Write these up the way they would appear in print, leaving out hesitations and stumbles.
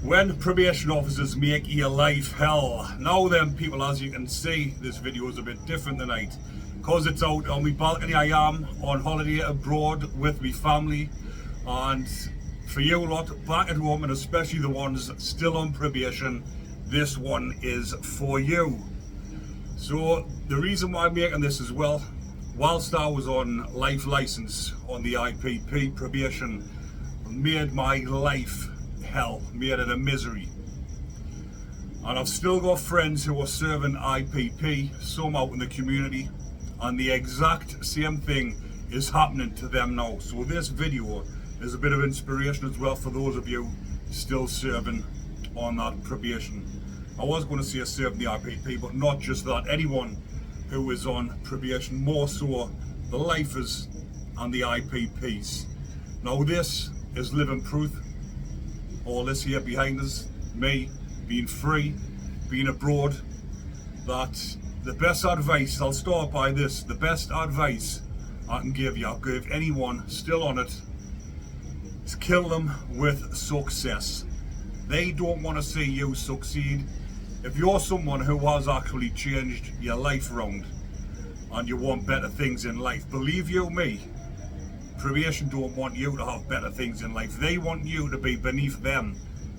When probation officers make your life hell. Now then people, as you can see, this video is a bit different tonight because it's out on my balcony. I am on holiday abroad with my family, and for you lot back at home, and especially the ones still on probation, this one is for you. So the reason why I'm making this as well, whilst I was on life license on the IPP, probation made my life hell, made it a misery. And I've still got friends who are serving IPP, some out in the community, and the exact same thing is happening to them now. So this video is a bit of inspiration as well for those of you still serving on that probation. I was going to say serving the IPP, but not just that, anyone who is on probation, more so the lifers and the IPPs. Now this is living proof. All this here behind us, me being free, being abroad, that the best advice, I'll start by this, the best advice I can give you, I'll give anyone still on it, is kill them with success. They don't want to see you succeed. If you're someone who has actually changed your life around and you want better things in life, believe you me, probation don't want you to have better things in life. They want you to be beneath them.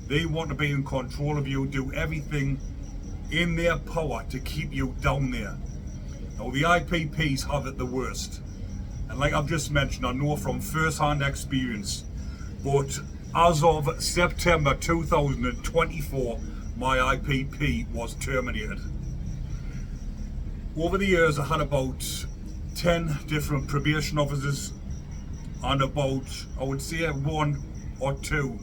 They want to be in control of you, do everything in their power to keep you down there. Now the IPPs have it the worst. And like I've just mentioned, I know from first-hand experience, but as of September 2024, my IPP was terminated. Over the years I had about 10 different probation officers, and about, I would say, one or two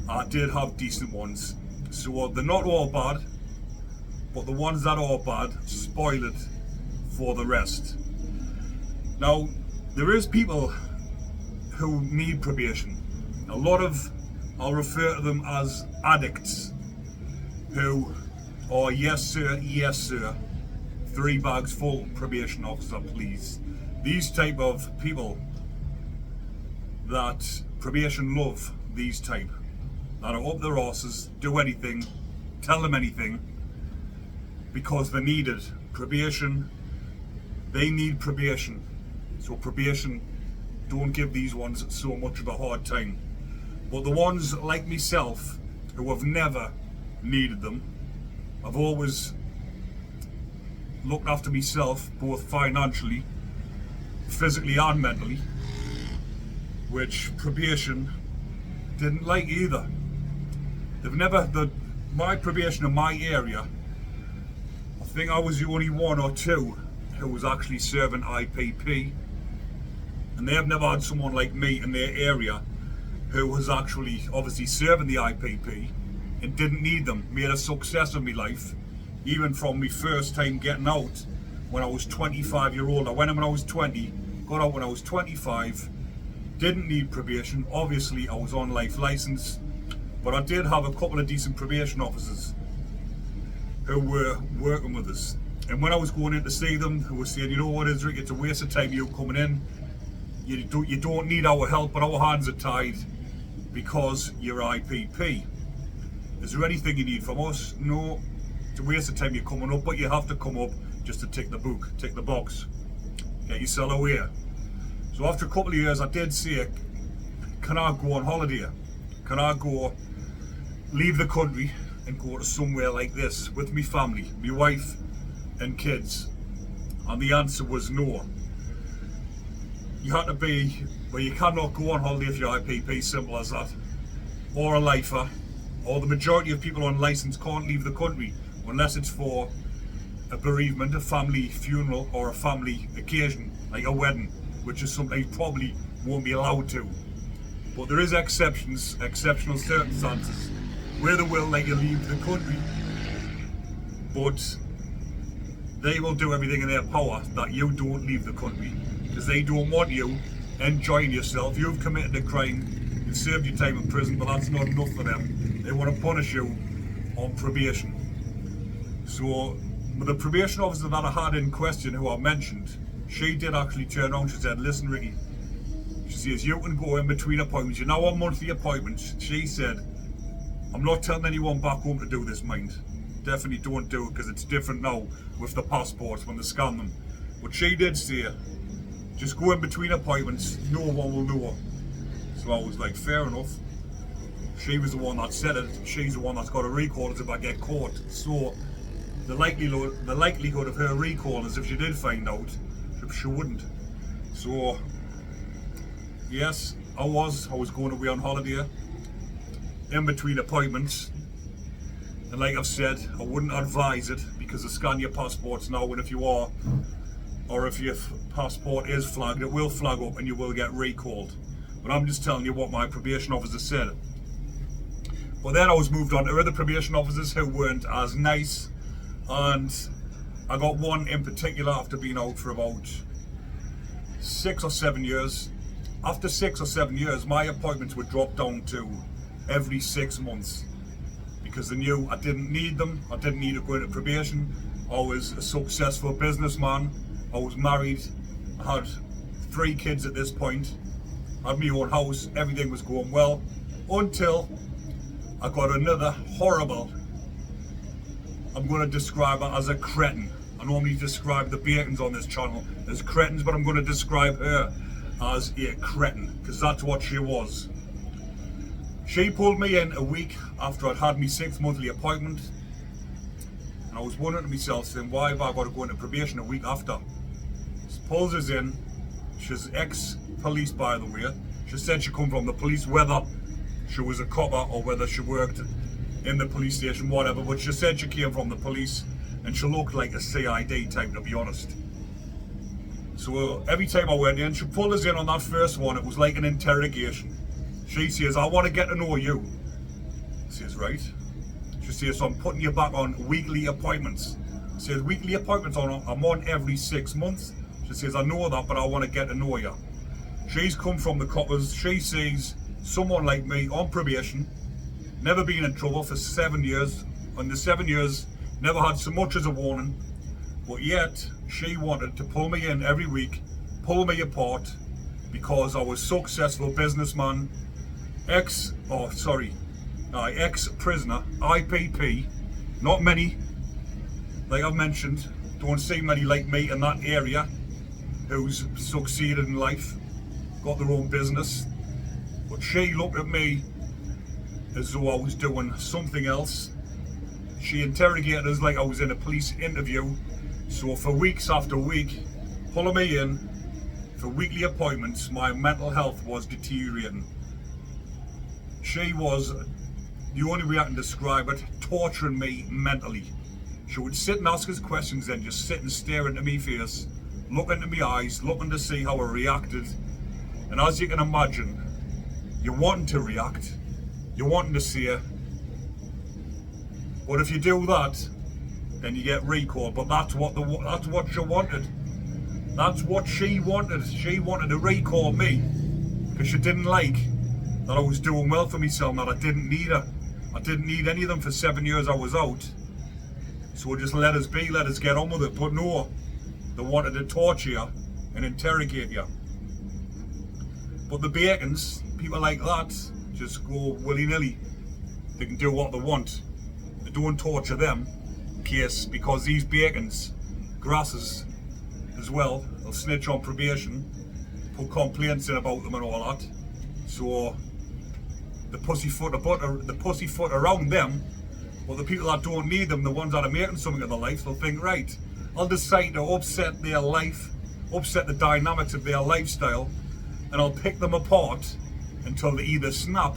I did have decent ones. So they're not all bad, but the ones that are bad spoil it for the rest. Now there is people who need probation. A lot of, I'll refer to them as addicts, who are yes sir, 3 bags full, probation officer please. These type of people that probation love, these type that are up their arses, do anything, tell them anything, because they need it. Probation, they need probation. So probation don't give these ones so much of a hard time. But the ones like myself who have never needed them, I've always looked after myself, both financially, physically and mentally, which probation didn't like either. They've never, my probation in my area, I think I was the only one or two who was actually serving IPP, and they have never had someone like me in their area who was actually obviously serving the IPP and didn't need them, made a success of my life, even from my first time getting out when I was 25 year old. I went in when I was 20, got out when I was 25, didn't need probation. Obviously I was on life license, but I did have a couple of decent probation officers who were working with us. And when I was going in to see them, who were saying, you know what, Isric, it's a waste of time you coming in. You don't need our help, but our hands are tied because you're IPP. Is there anything you need from us? No, it's a waste of time you're coming up, but you have to come up just to tick the book, tick the box, get yourself away. So after a couple of years I did say, can I go on holiday? Can I go leave the country and go to somewhere like this with me family, my wife and kids? And the answer was no. You had to be, well, you cannot go on holiday if you're IPP, simple as that, or a lifer, or the majority of people on license can't leave the country unless it's for a bereavement, a family funeral, or a family occasion like a wedding, which is something you probably won't be allowed to. But there is exceptions, exceptional circumstances where they will let you leave the country, but they will do everything in their power that you don't leave the country, because they don't want you enjoying yourself. You've committed a crime, you've served your time in prison, but that's not enough for them. They want to punish you on probation. So the probation officer that I had in question, who I mentioned, she did actually turn around. She said, listen Ricky, she says, you can go in between appointments, you're now on monthly appointments. She said, I'm not telling anyone back home to do this, mind. Definitely don't do it, because it's different now with the passports when they scan them. But she did say, just go in between appointments, no one will know. So I was like, fair enough. She was the one that said it. She's the one that's got a recall if I get caught. So the likelihood of her recall is if she did find out, she wouldn't. So yes, I was going away on holiday in between appointments, and like I've said, I wouldn't advise it, because they scan your passports now, and if you are, or if your passport is flagged, it will flag up and you will get recalled. But I'm just telling you what my probation officer said. But then I was moved on to other probation officers who weren't as nice, and I got one in particular after being out for about 6 or 7 years. After 6 or 7 years, my appointments were dropped down to every 6 months, because they knew I didn't need them. I didn't need to go into probation. I was a successful businessman. I was married. I had 3 kids at this point. I had my own house. Everything was going well until I got another horrible, I'm going to describe her as a cretin. I normally describe the Bacons on this channel as cretins, but I'm going to describe her as a cretin, because that's what she was. She pulled me in a week after I'd had my 6th monthly appointment, and I was wondering to myself, saying, why have I got to go into probation a week after? She pulls us in. She's ex-police, by the way. She said she come from the police, whether she was a copper or whether she worked in the police station, whatever, but she said she came from the police, and she looked like a CID type, to be honest. So every time I went in, she pulled us in on that first one. It was like an interrogation. She says, I want to get to know you. I says, right. She says, so I'm putting you back on weekly appointments. I says, weekly appointments, I'm on every 6 months. She says, I know that, but I want to get to know you. She's come from the coppers. She sees someone like me on probation, never been in trouble for 7 years. In the 7 years, never had so much as a warning. But yet, she wanted to pull me in every week, pull me apart, because I was successful businessman, ex-prisoner, IPP. Not many, like I've mentioned, don't see many like me in that area who's succeeded in life, got their own business. But she looked at me as though I was doing something else. She interrogated us like I was in a police interview. So for weeks after week, pulling me in for weekly appointments, my mental health was deteriorating. She was, the only way I can describe it, torturing me mentally. She would sit and ask us questions, then just sit and stare into me face, looking into my eyes, looking to see how I reacted. And as you can imagine, you're wanting to react, you're wanting to see her. But if you do that, then you get recalled. But that's what she wanted. That's what she wanted. She wanted to recall me, because she didn't like that I was doing well for myself, that I didn't need her. I didn't need any of them for 7 years I was out. So just let us be, let us get on with it. But no, they wanted to torture you and interrogate you. But the Bacons, people like that, just go willy-nilly. They can do what they want. They don't torture them, because these Bacons, grasses as well, they'll snitch on probation, put complaints in about them and all that. So the pussyfoot around them, but the people that don't need them, the ones that are making something of their life, they'll think, right, I'll decide to upset their life, upset the dynamics of their lifestyle, and I'll pick them apart until they either snap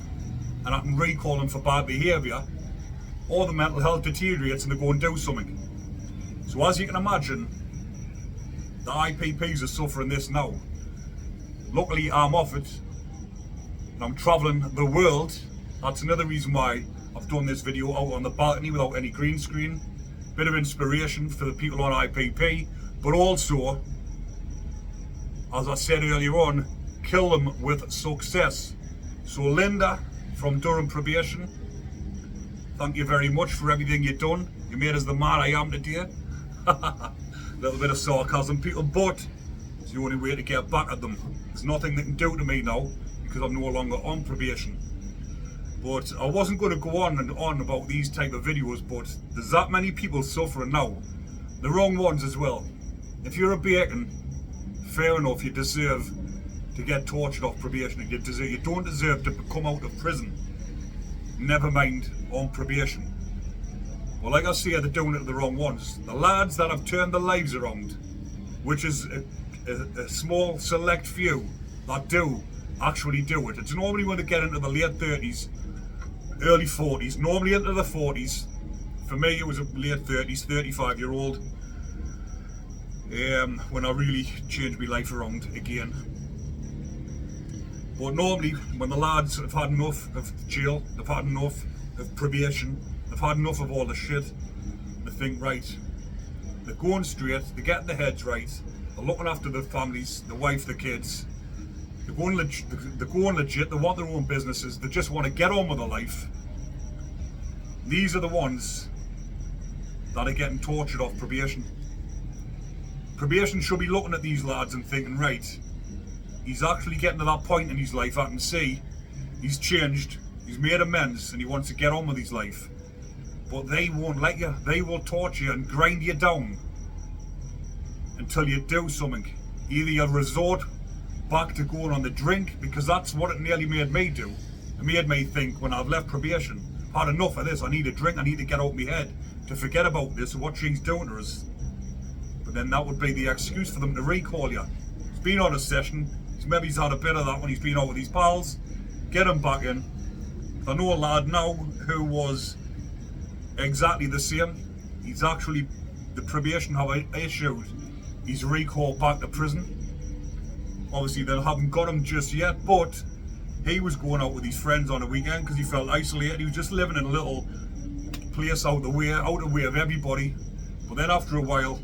and I can recall them for bad behaviour, or the mental health deteriorates and they go and do something. So as you can imagine, the IPPs are suffering this now. Luckily I'm off it, and I'm travelling the world. That's another reason why I've done this video out on the balcony without any green screen. Bit of inspiration for the people on IPP, but also, as I said earlier on, kill them with success. So Linda from Durham Probation, thank you very much for everything you've done. You made us the man I am today. A little bit of sarcasm, people, but it's the only way to get back at them. There's nothing they can do to me now, because I'm no longer on probation. But I wasn't going to go on and on about these type of videos, but there's that many people suffering now. The wrong ones as well. If you're a bacon, fair enough, you deserve to get tortured off probation. You don't deserve to come out of prison, never mind on probation. Well, like I say, they're doing it to the wrong ones. The lads that have turned their lives around, which is a small select few that do actually do it. It's normally when they get into the late 30s, early 40s, normally into the 40s. For me, it was a late 30s, 35-year-old, when I really changed my life around again. But normally, when the lads have had enough of jail, they've had enough of probation, they've had enough of all the shit, they think, right, they're going straight, they're getting their heads right, they're looking after their families, the wife, the kids, they're going legit, they want their own businesses, they just want to get on with their life. These are the ones that are getting tortured off probation. Probation should be looking at these lads and thinking, right, he's actually getting to that point in his life. I can see he's changed, he's made amends, and he wants to get on with his life. But they won't let you. They will torture you and grind you down until you do something. Either you resort back to going on the drink, because that's what it nearly made me do. It made me think, when I've left probation, I've had enough of this, I need a drink, I need to get out of my head to forget about this and what she's doing to us. But then that would be the excuse for them to recall you. He's been on a session, maybe he's had a bit of that when he's been out with his pals, get him back in. I know a lad now who was exactly the same. He's actually, the probation have issued his recall back to prison. Obviously they haven't got him just yet, but he was going out with his friends on a weekend because he felt isolated. He was just living in a little place out of the way of everybody. But then after a while,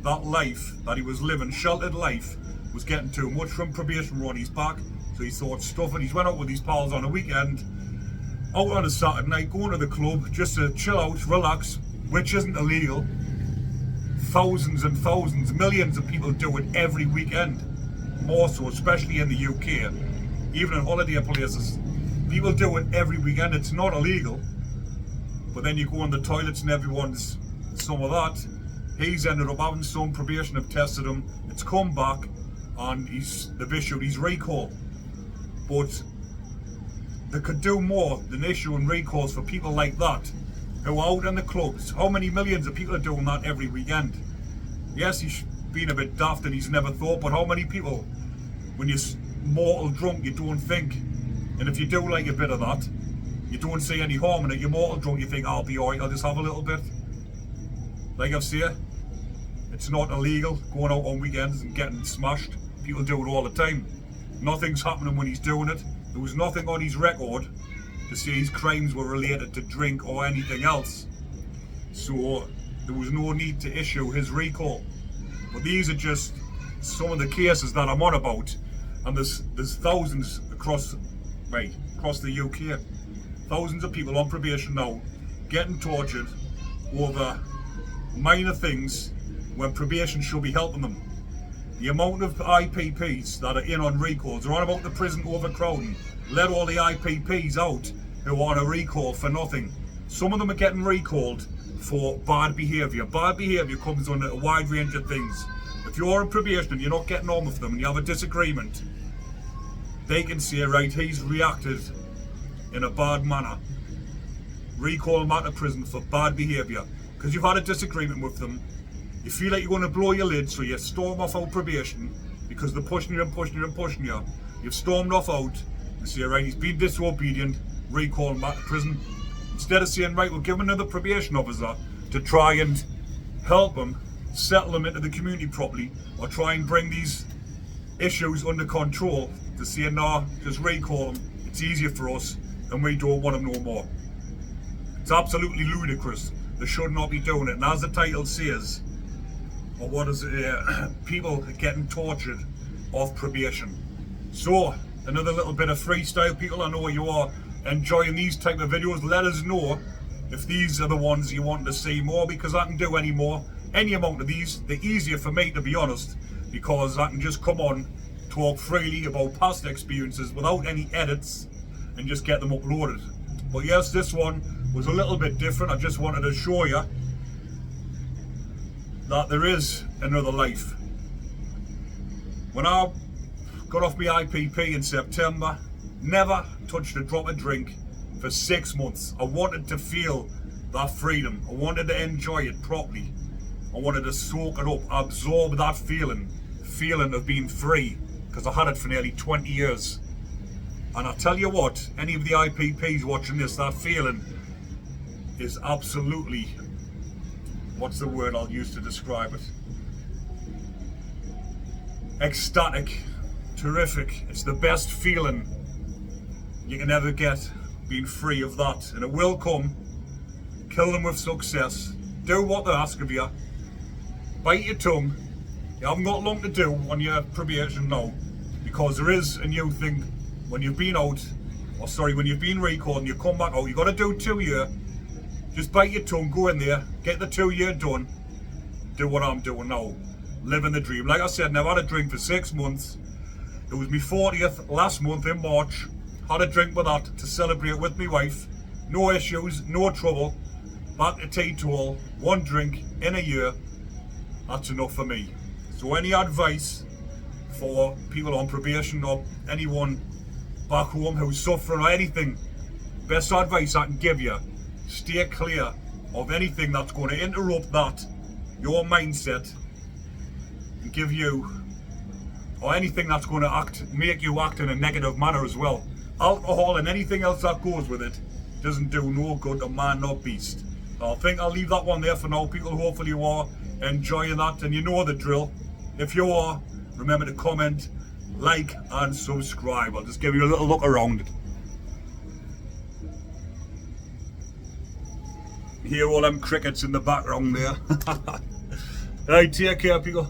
that life that he was living, sheltered life, was getting too much from probation on his back, so he thought stuff it. He went out with his pals on a weekend, out on a Saturday night, going to the club just to chill out, relax, which isn't illegal. Thousands and thousands, millions of people do it every weekend, more so, especially in the UK, even in holiday places. People do it every weekend. It's not illegal, but then you go on the toilets and everyone's some of that. He's ended up having some. Probation have tested him, it's come back, and they've issued his recall. But they could do more than issuing recalls for people like that who are out in the clubs. How many millions of people are doing that every weekend? Yes, he's been a bit daft and he's never thought, but how many people, when you're mortal drunk, you don't think? And if you do like a bit of that, you don't see any harm in it. You're mortal drunk, you think, I'll be alright, I'll just have a little bit. Like I've said, it's not illegal going out on weekends and getting smashed. People do it all the time. Nothing's happening when he's doing it. There was nothing on his record to say his crimes were related to drink or anything else. So there was no need to issue his recall. But these are just some of the cases that I'm on about. And there's thousands across the UK. Thousands of people on probation now getting tortured over minor things when probation should be helping them. The amount of IPPs that are in on recalls, they're on about the prison overcrowding. Let all the IPPs out who are on a recall for nothing. Some of them are getting recalled for bad behaviour. Bad behaviour comes under a wide range of things. If you're on probation and you're not getting on with them and you have a disagreement, they can say, right, he's reacted in a bad manner. Recall him out of prison for bad behaviour. Because you've had a disagreement with them, you feel like you're going to blow your lid, so you storm off out probation because they're pushing you and pushing you and pushing you. You've stormed off out and say, right, he's been disobedient, recall him back to prison. Instead of saying, right, we'll give him another probation officer to try and help him settle him into the community properly, or try and bring these issues under control, to say, no, just recall him, it's easier for us and we don't want him no more. It's absolutely ludicrous. They should not be doing it. And as the title says, or what is it, people getting tortured off probation. So, another little bit of freestyle, people. I know you are enjoying these type of videos. Let us know if these are the ones you want to see more, because I can do any more, any amount of these. They're easier for me, to be honest, because I can just come on, talk freely about past experiences without any edits, and just get them uploaded. But yes, this one was a little bit different. I just wanted to show you that there is another life. When I got off my IPP in September, never touched a drop of drink for 6 months. I wanted to feel that freedom. I wanted to enjoy it properly. I wanted to soak it up, absorb that feeling of being free, because I had it for nearly 20 years. And I tell you what, any of the IPPs watching this, that feeling is absolutely, what's the word I'll use to describe it? Ecstatic, terrific. It's the best feeling you can ever get, being free of that. And it will come. Kill them with success. Do what they ask of you. Bite your tongue. You haven't got long to do on your probation now, because there is a new thing when you've been out, when you've been recalled and you come back out. You got to do 2 years. Just bite your tongue, go in there, get the 2 year done, do what I'm doing now, living the dream. Like I said, never had a drink for 6 months. It was my 40th last month in March. Had a drink with that to celebrate with my wife. No issues, no trouble. Back to teetotal, 1 drink in a year. That's enough for me. So any advice for people on probation or anyone back home who's suffering or anything, best advice I can give you, stay clear of anything that's going to interrupt your mindset, and give you, or anything that's going to make you act in a negative manner as well. Alcohol and anything else that goes with it doesn't do no good to man nor beast. I think I'll leave that one there for now. People, hopefully you are enjoying that, and you know the drill. If you are, remember to comment, like and subscribe. I'll just give you a little look around. Hear all them crickets in the background there. Right, take care people.